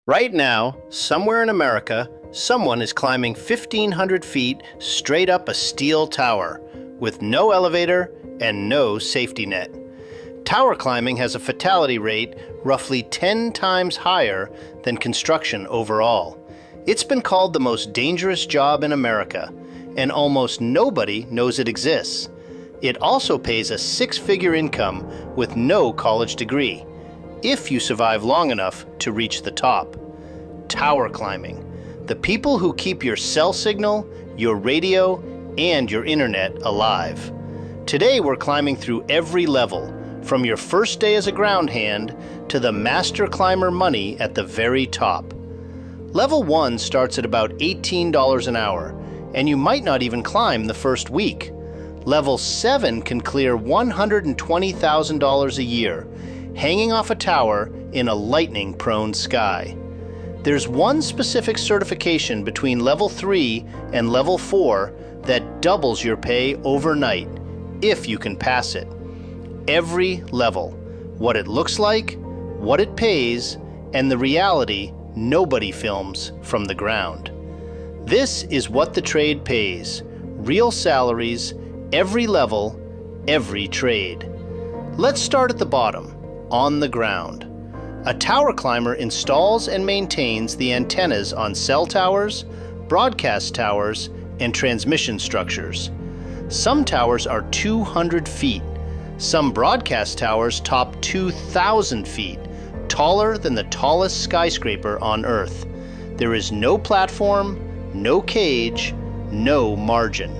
Right now, somewhere in America, someone is climbing 1,500 feet straight up a steel tower with no elevator and no safety net. Tower climbing has a fatality rate roughly 10 times higher than construction overall. It's been called the most dangerous job in America, and almost nobody knows it exists. It also pays a six-figure income with no college degree, if you survive long enough to reach the top. Tower climbing. The people who keep your cell signal, your radio, and your internet alive. Today we're climbing through every level, from your first day as a ground hand to the master climber money at the very top. Level 1 starts at about $18 an hour, and you might not even climb the first week. Level 7 can clear $120,000 a year, hanging off a tower in a lightning-prone sky. There's one specific certification between Level 3 and Level 4 that doubles your pay overnight, if you can pass it. Every level, what it looks like, what it pays, and the reality nobody films from the ground. This is what the trade pays. Real salaries, every level, every trade. Let's start at the bottom, on the ground. A tower climber installs and maintains the antennas on cell towers, broadcast towers, and transmission structures. Some towers are 200 feet. Some broadcast towers top 2,000 feet, taller than the tallest skyscraper on Earth. There is no platform, no cage, no margin.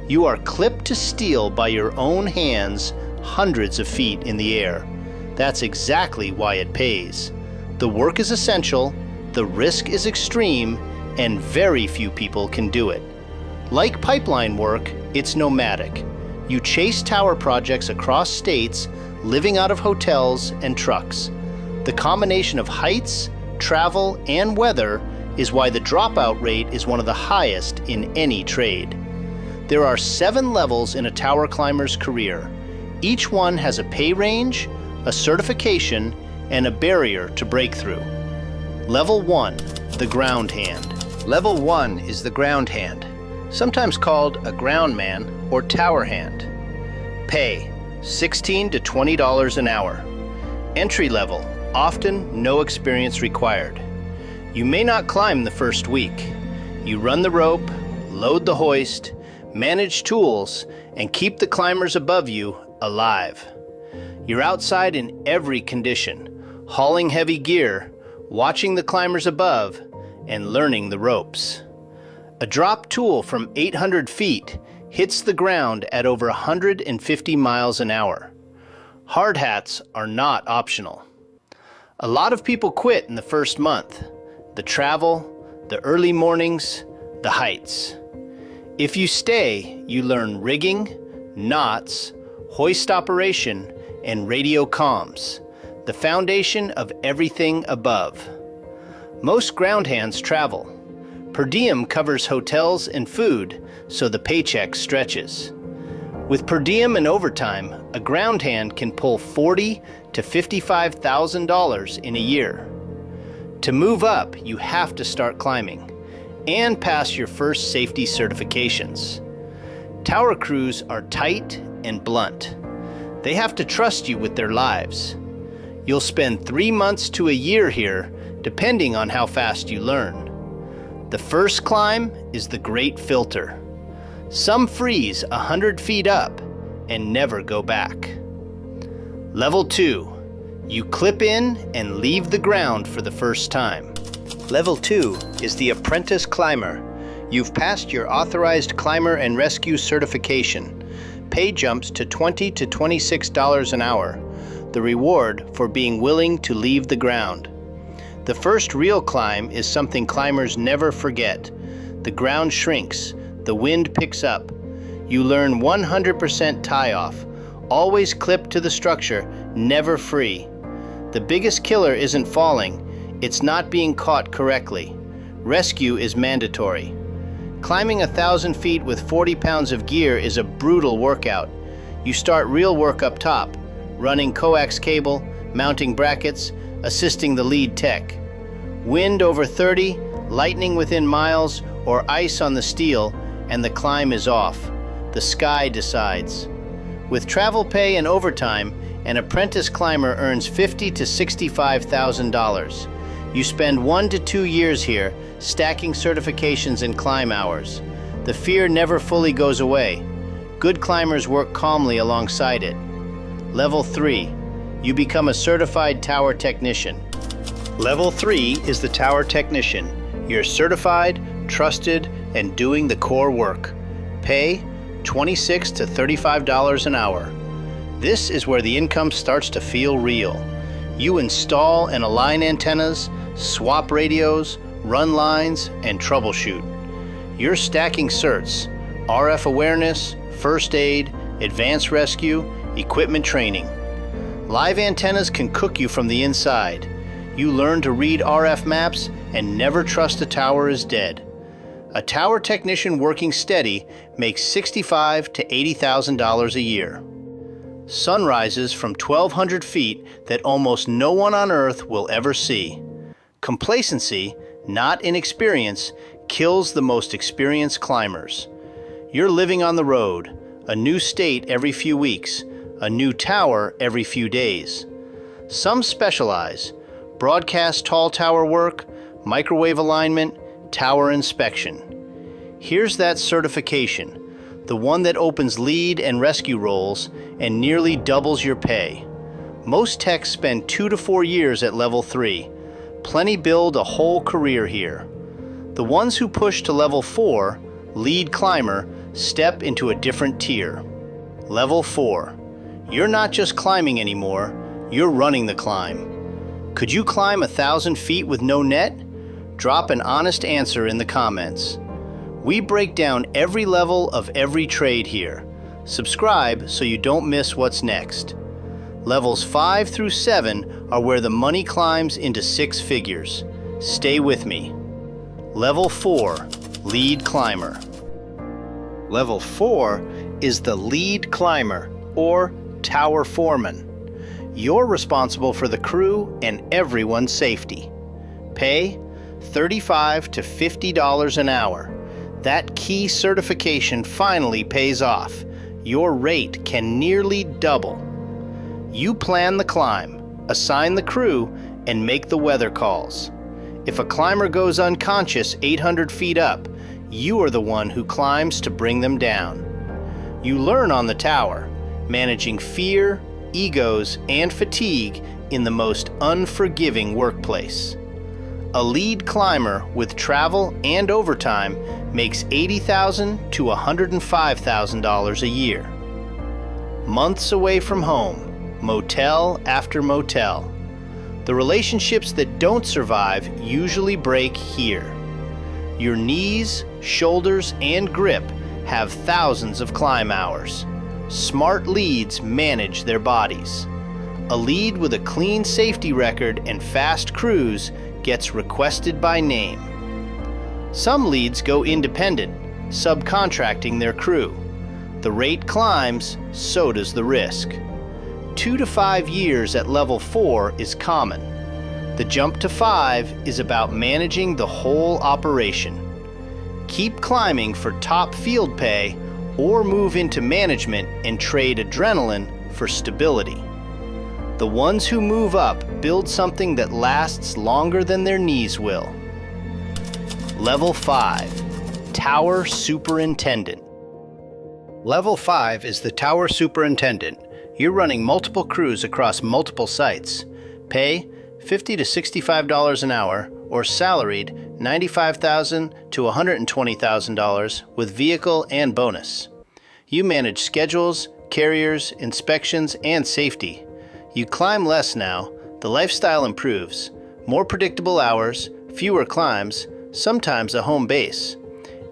You are clipped to steel by your own hands hundreds of feet in the air. That's exactly why it pays. The work is essential, the risk is extreme, and very few people can do it. Like pipeline work, it's nomadic. You chase tower projects across states, living out of hotels and trucks. The combination of heights, travel, and weather is why the dropout rate is one of the highest in any trade. There are 7 levels in a tower climber's career. Each one has a pay range, a certification, and a barrier to break through. Level 1, the ground hand. Level 1 is the ground hand, sometimes called a ground man or tower hand. Pay, $16 to $20 an hour. Entry level, often no experience required. You may not climb the first week. You run the rope, load the hoist, manage tools, and keep the climbers above you alive. You're outside in every condition, hauling heavy gear, watching the climbers above, and learning the ropes. A drop tool from 800 feet hits the ground at over 150 miles an hour. Hard hats are not optional. A lot of people quit in the first month. The travel, the early mornings, the heights. If you stay, you learn rigging, knots, hoist operation, and radio comms, the foundation of everything above. Most ground hands travel. Per diem covers hotels and food, so the paycheck stretches. With per diem and overtime, a ground hand can pull $40,000 to $55,000 in a year. To move up, you have to start climbing and pass your first safety certifications. Tower crews are tight and blunt. They have to trust you with their lives. You'll spend 3 months to a year here, depending on how fast you learn. The first climb is the great filter. Some freeze 100 feet up and never go back. Level 2. You clip in and leave the ground for the first time. Level 2 is the Apprentice climber. You've passed your authorized climber and rescue certification. Pay jumps to $20 to $26 an hour, the reward for being willing to leave the ground. The first real climb is something climbers never forget. The ground shrinks, the wind picks up. You learn 100% tie-off, always clipped to the structure, never free. The biggest killer isn't falling, it's not being caught correctly. Rescue is mandatory. Climbing 1,000 feet with 40 pounds of gear is a brutal workout. You start real work up top, running coax cable, mounting brackets, assisting the lead tech. Wind over 30, lightning within miles, or ice on the steel, and the climb is off. The sky decides. With travel pay and overtime, an apprentice climber earns $50,000 to $65,000. You spend 1 to 2 years here, stacking certifications and climb hours. The fear never fully goes away. Good climbers work calmly alongside it. Level 3. You become a certified tower technician. Level 3 is the tower technician. You're certified, trusted, and doing the core work. Pay $26 to $35 an hour. This is where the income starts to feel real. You install and align antennas, swap radios, run lines, and troubleshoot. You're stacking certs, RF awareness, first aid, advanced rescue, equipment training. Live antennas can cook you from the inside. You learn to read RF maps and never trust a tower is dead. A tower technician working steady makes $65,000 to $80,000 a year. Sunrises from 1,200 feet that almost no one on Earth will ever see. Complacency, not inexperience, kills the most experienced climbers. You're living on the road, a new state every few weeks, a new tower every few days. Some specialize: broadcast tall tower work, microwave alignment, tower inspection. Here's that certification, the one that opens lead and rescue roles and nearly doubles your pay. Most techs spend 2 to 4 years at level 3. Plenty build a whole career here. The ones who push to level 4, lead climber, step into a different tier. Level 4. You're not just climbing anymore, you're running the climb. Could you climb 1,000 feet with no net? Drop an honest answer in the comments. We break down every level of every trade here. Subscribe so you don't miss what's next. Levels 5 through 7 are where the money climbs into 6 figures. Stay with me. Level 4, lead climber. Level 4 is the lead climber, or tower foreman. You're responsible for the crew and everyone's safety. Pay $35 to $50 an hour. That key certification finally pays off. Your rate can nearly double. You plan the climb, assign the crew, and make the weather calls. If a climber goes unconscious 800 feet up, you are the one who climbs to bring them down. You learn on the tower, managing fear, egos, and fatigue in the most unforgiving workplace. A lead climber with travel and overtime makes $80,000 to $105,000 a year. Months away from home, motel after motel. The relationships that don't survive usually break here. Your knees, shoulders, and grip have thousands of climb hours. Smart leads manage their bodies. A lead with a clean safety record and fast crews gets requested by name. Some leads go independent, subcontracting their crew. The rate climbs, so does the risk. 2 to 5 years at level 4 is common. The jump to 5 is about managing the whole operation. Keep climbing for top field pay or move into management and trade adrenaline for stability. The ones who move up build something that lasts longer than their knees will. Level 5, Tower Superintendent. Level 5 is the Tower Superintendent. You're running multiple crews across multiple sites. Pay $50 to $65 an hour, or salaried $95,000 to $120,000 with vehicle and bonus. You manage schedules, carriers, inspections, and safety. You climb less now, the lifestyle improves. More predictable hours, fewer climbs, sometimes a home base.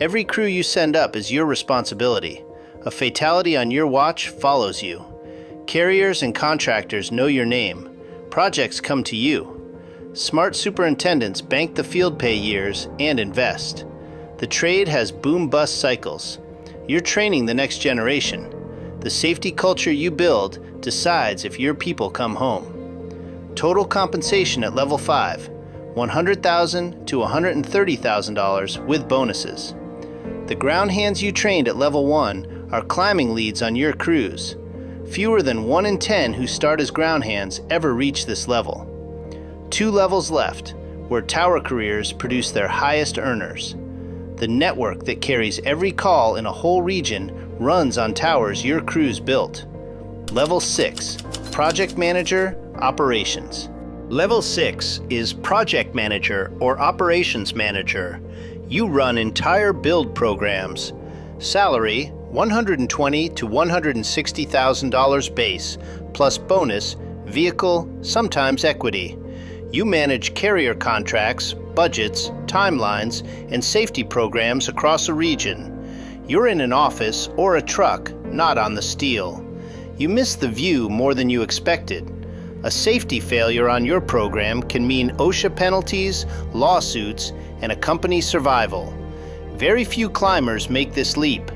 Every crew you send up is your responsibility. A fatality on your watch follows you. Carriers and contractors know your name. Projects come to you. Smart superintendents bank the field pay years and invest. The trade has boom-bust cycles. You're training the next generation. The safety culture you build decides if your people come home. Total compensation at level 5. $100,000 to $130,000 with bonuses. The ground hands you trained at level 1 are climbing leads on your crews. Fewer than 1 in 10 who start as ground hands ever reach this level. 2 levels left, where tower careers produce their highest earners. The network that carries every call in a whole region runs on towers your crews built. Level 6, Project Manager, Operations. Level 6 is Project Manager or Operations Manager. You run entire build programs. Salary, $120,000 to $160,000 base, plus bonus, vehicle, sometimes equity. You manage carrier contracts, budgets, timelines, and safety programs across a region. You're in an office or a truck, not on the steel. You miss the view more than you expected. A safety failure on your program can mean OSHA penalties, lawsuits, and a company's survival. Very few climbers make this leap.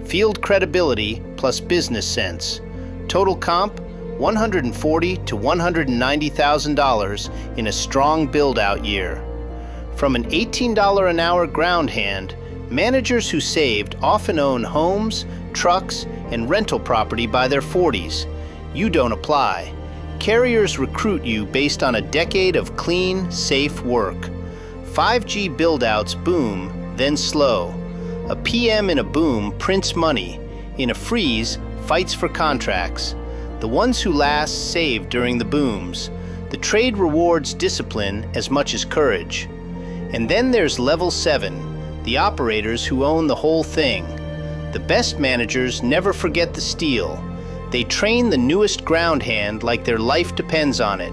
Field credibility plus business sense. Total comp, $140,000 to $190,000 in a strong build-out year. From an $18 an hour ground hand, managers who saved often own homes, trucks, and rental property by their 40s. You don't apply. Carriers recruit you based on a decade of clean, safe work. 5G build-outs boom, then slow. A PM in a boom prints money. In a freeze, fights for contracts. The ones who last save during the booms. The trade rewards discipline as much as courage. And then there's level 7, the operators who own the whole thing. The best managers never forget the steel. They train the newest ground hand like their life depends on it.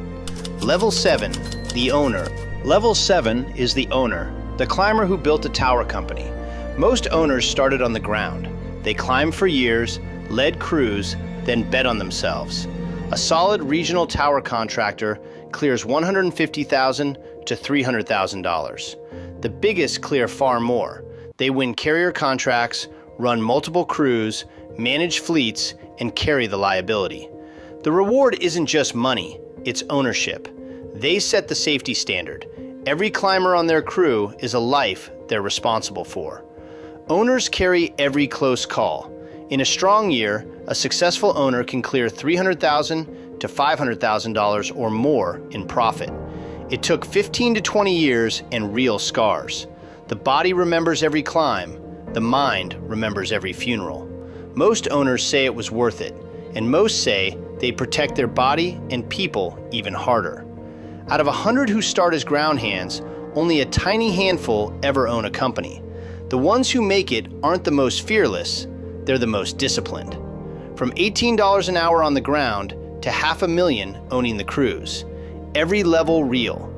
Level 7, the owner. Level 7 is the owner, the climber who built a tower company. Most owners started on the ground. They climbed for years, led crews, then bet on themselves. A solid regional tower contractor clears $150,000 to $300,000. The biggest clear far more. They win carrier contracts, run multiple crews, manage fleets, and carry the liability. The reward isn't just money, it's ownership. They set the safety standard. Every climber on their crew is a life they're responsible for. Owners carry every close call. In a strong year, a successful owner can clear $300,000 to $500,000 or more in profit. It took 15 to 20 years and real scars. The body remembers every climb. The mind remembers every funeral. Most owners say it was worth it, and most say they protect their body and people even harder. Out of 100 who start as ground hands, only a tiny handful ever own a company. The ones who make it aren't the most fearless, they're the most disciplined. From $18 an hour on the ground to $500,000 owning the crews. Every level real.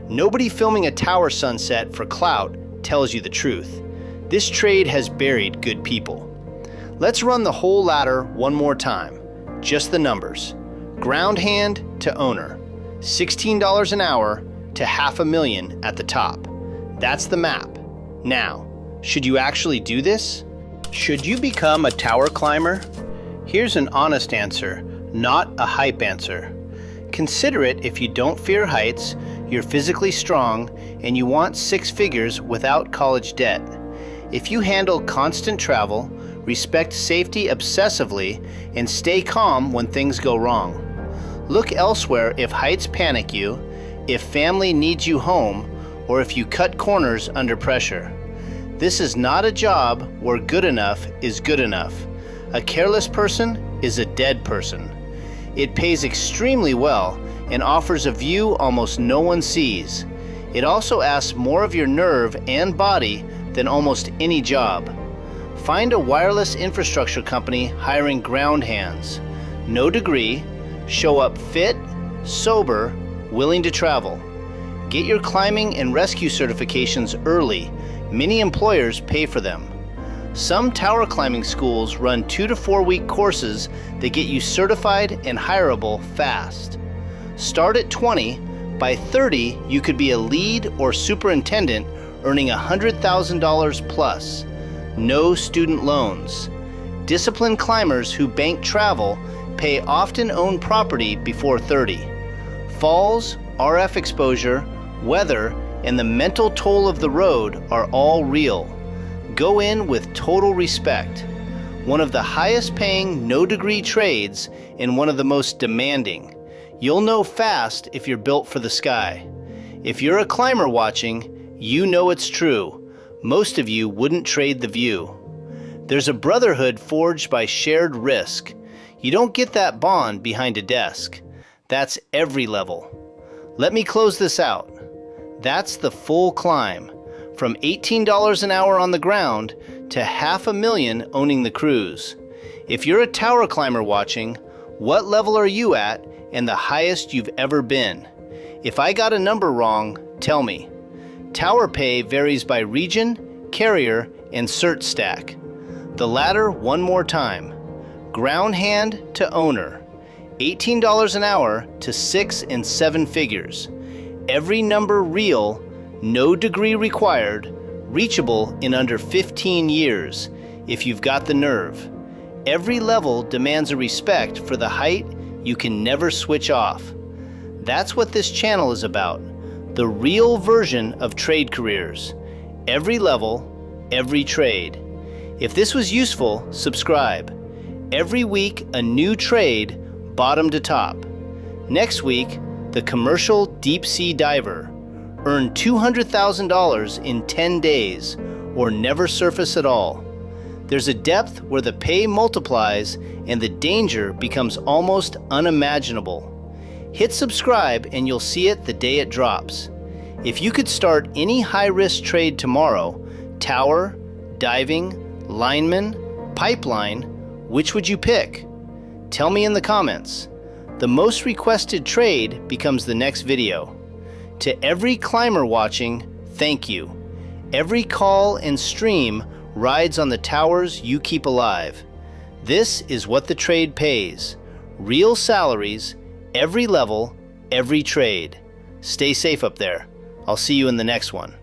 Nobody filming a tower sunset for clout tells you the truth. This trade has buried good people. Let's run the whole ladder one more time. Just the numbers. Ground hand to owner. $16 an hour to $500,000 at the top. That's the map. Now, should you actually do this? Should you become a tower climber? Here's an honest answer, not a hype answer. Consider it if you don't fear heights, you're physically strong, and you want 6 figures without college debt. If you handle constant travel, respect safety obsessively, and stay calm when things go wrong. Look elsewhere if heights panic you, if family needs you home, or if you cut corners under pressure. This is not a job where good enough is good enough. A careless person is a dead person. It pays extremely well and offers a view almost no one sees. It also asks more of your nerve and body than almost any job. Find a wireless infrastructure company hiring ground hands. No degree, show up fit, sober, willing to travel. Get your climbing and rescue certifications early. Many employers pay for them. Some tower climbing schools run 2 to 4 week courses that get you certified and hireable fast. Start at 20, by 30 you could be a lead or superintendent earning $100,000 plus. No student loans. Disciplined climbers who bank travel pay often own property before 30. Falls, RF exposure, weather, and the mental toll of the road are all real. Go in with total respect. One of the highest paying no-degree trades and one of the most demanding. You'll know fast if you're built for the sky. If you're a climber watching, you know it's true. Most of you wouldn't trade the view. There's a brotherhood forged by shared risk. You don't get that bond behind a desk. That's every level. Let me close this out. That's the full climb, from $18 an hour on the ground to $500,000 owning the cruise. If you're a tower climber watching, what level are you at and the highest you've ever been? If I got a number wrong, tell me. Tower pay varies by region, carrier, and cert stack. The latter one more time. Ground hand to owner. $18 an hour to 6 and 7 figures. Every number real, no degree required, reachable in under 15 years, if you've got the nerve. Every level demands a respect for the height you can never switch off. That's what this channel is about, the real version of trade careers. Every level, every trade. If this was useful, subscribe. Every week, a new trade, bottom to top. Next week, the commercial deep sea diver. Earn $200,000 in 10 days, or never surface at all. There's a depth where the pay multiplies and the danger becomes almost unimaginable. Hit subscribe and you'll see it the day it drops. If you could start any high-risk trade tomorrow, tower, diving, lineman, pipeline, which would you pick? Tell me in the comments. The most requested trade becomes the next video. To every climber watching, thank you. Every call and stream rides on the towers you keep alive. This is what the trade pays. Real salaries, every level, every trade. Stay safe up there. I'll see you in the next one.